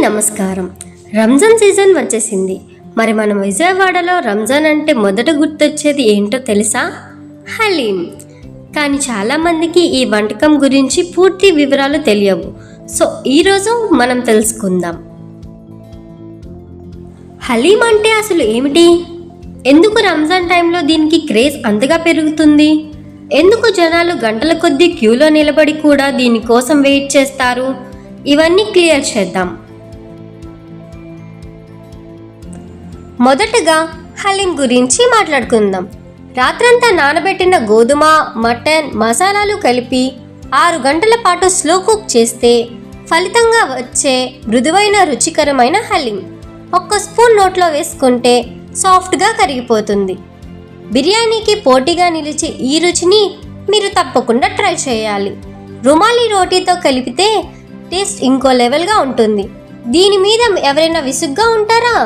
నమస్కారం. రంజాన్ సీజన్ వచ్చేసింది. మరి మనం విజయవాడలో రంజాన్ అంటే మొదట గుర్తొచ్చేది ఏంటో తెలుసా? హలీం. కానీ చాలామందికి ఈ వంటకం గురించి పూర్తి వివరాలు తెలియవు. సో ఈరోజు మనం తెలుసుకుందాం. హలీం అంటే అసలు ఏమిటి? ఎందుకు రంజాన్ టైంలో దీనికి క్రేజ్ అంతగా పెరుగుతుంది? ఎందుకు జనాలు గంటల కొద్దీ క్యూలో నిలబడి కూడా దీనికోసం వెయిట్ చేస్తారు? ఇవన్నీ క్లియర్ చేద్దాం. మొదటగా హలీం గురించి మాట్లాడుకుందాం. రాత్రంతా నానబెట్టిన గోధుమ, మటన్, మసాలాలు కలిపి 6 గంటల పాటు స్లో కుక్ చేస్తే ఫలితంగా వచ్చే మృదువైన రుచికరమైన హలీం. 1 స్పూన్ నోట్లో వేసుకుంటే సాఫ్ట్గా కరిగిపోతుంది. బిర్యానీకి పోటీగా నిలిచే ఈ రుచిని మీరు తప్పకుండా ట్రై చేయాలి. రుమాలి రోటీతో కలిపితే టేస్ట్ ఇంకో లెవెల్గా ఉంటుంది. దీని మీద ఎవరైనా విసుగ్గా ఉంటారా?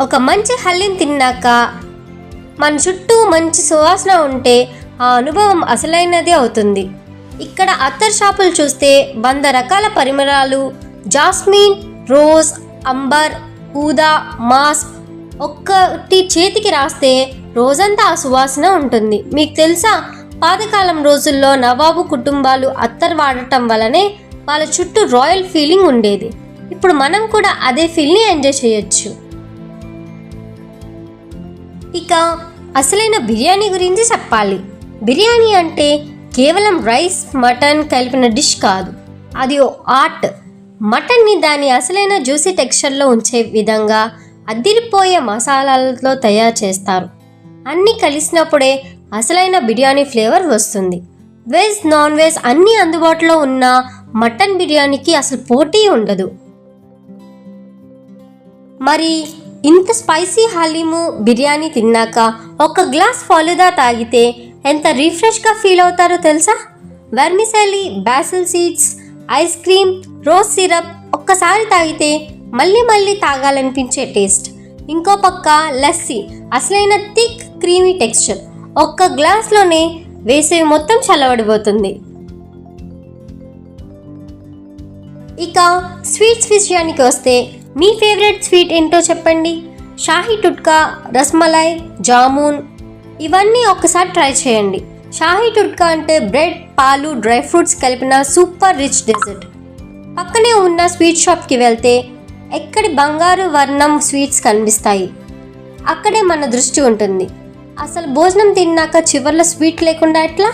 ఒక మంచి హలీం తిన్నాక మన చుట్టూ మంచి సువాసన ఉంటే ఆ అనుభవం అసలైనది అవుతుంది. ఇక్కడ అత్తర్ షాపులు చూస్తే 100 రకాల పరిమళాలు, జాస్మిన్, రోజ్, అంబర్, ఊదా, మాస్ ఒక్కటి చేతికి రాస్తే రోజంతా ఆ సువాసన ఉంటుంది. మీకు తెలుసా, పాతకాలం రోజుల్లో నవాబు కుటుంబాలు అత్తర్ వాడటం వల్లనే వాళ్ళ చుట్టూ రాయల్ ఫీలింగ్ ఉండేది. ఇప్పుడు మనం కూడా అదే ఫీల్ని ఎంజాయ్ చేయొచ్చు. ఇక అసలైన బిర్యానీ గురించి చెప్పాలి. బిర్యానీ అంటే కేవలం రైస్, మటన్ కలిపిన డిష్ కాదు, అది ఓ ఆర్ట్. మటన్ని దాని అసలైన జ్యూసీ టెక్స్చర్లో ఉంచే విధంగా అద్దిరిపోయే మసాలాలతో తయారు చేస్తారు. అన్నీ కలిసినప్పుడే అసలైన బిర్యానీ ఫ్లేవర్ వస్తుంది. వెజ్, నాన్ వెజ్ అన్నీ అందుబాటులో ఉన్న మటన్ బిర్యానీకి అసలు పోటీ ఉండదు. మరి ఇంత స్పైసీ హలీము బిర్యానీ తిన్నాక 1 గ్లాస్ ఫాలుదా తాగితే ఎంత రిఫ్రెష్గా ఫీల్ అవుతారో తెలుసా? Vermicelli, basil seeds, ice cream, rose syrup ఒక్కసారి తాగితే మళ్ళీ మళ్ళీ తాగాలనిపించే టేస్ట్. ఇంకో పక్క లస్సీ, అసలైన థిక్ క్రీమీ టెక్స్చర్. 1 గ్లాస్లోనే వేసవి మొత్తం చల్లబడిపోతుంది. ఇక స్వీట్స్ విషయానికి వస్తే మీ ఫేవరెట్ స్వీట్ ఏంటో చెప్పండి. షాహీ టుట్కా, రస్మలై, జామున్ ఇవన్నీ ఒక్కసారి ట్రై చేయండి. షాహీ టుట్కా అంటే బ్రెడ్, పాలు, డ్రై ఫ్రూట్స్ కలిపిన సూపర్ రిచ్ డెజర్ట్. పక్కనే ఉన్న స్వీట్ షాప్కి వెళ్తే ఎక్కడి బంగారు వర్ణం స్వీట్స్ కనిపిస్తాయి, అక్కడే మన దృష్టి ఉంటుంది. అసలు భోజనం తిన్నాక చివర్లో స్వీట్ లేకుండా ఎట్లా?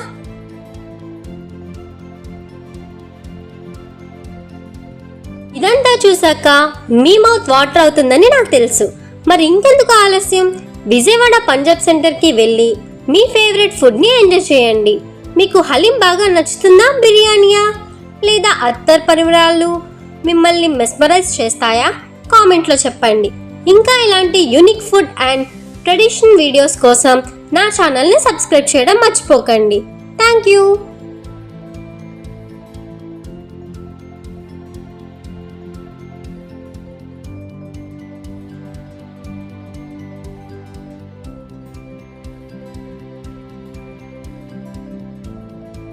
ఇదంతా చూసాక మీ మౌత్ వాటర్ అవుతుందని నాకు తెలుసు. మరి ఇంకెందుకు ఆలస్యం? విజయవాడ పంజాబ్ సెంటర్కి వెళ్ళి మీ ఫేవరెట్ ఫుడ్ని ఎంజాయ్ చేయండి. మీకు హలీం బాగా నచ్చుతుందా, బిర్యానీయా, లేదా అత్తర్ పరిమళాలు మిమ్మల్ని మెస్మరైజ్ చేస్తాయా? కామెంట్లో చెప్పండి. ఇంకా ఇలాంటి unique food and tradition videos కోసం నా ఛానల్ని సబ్స్క్రైబ్ చేయడం మర్చిపోకండి. Thank you.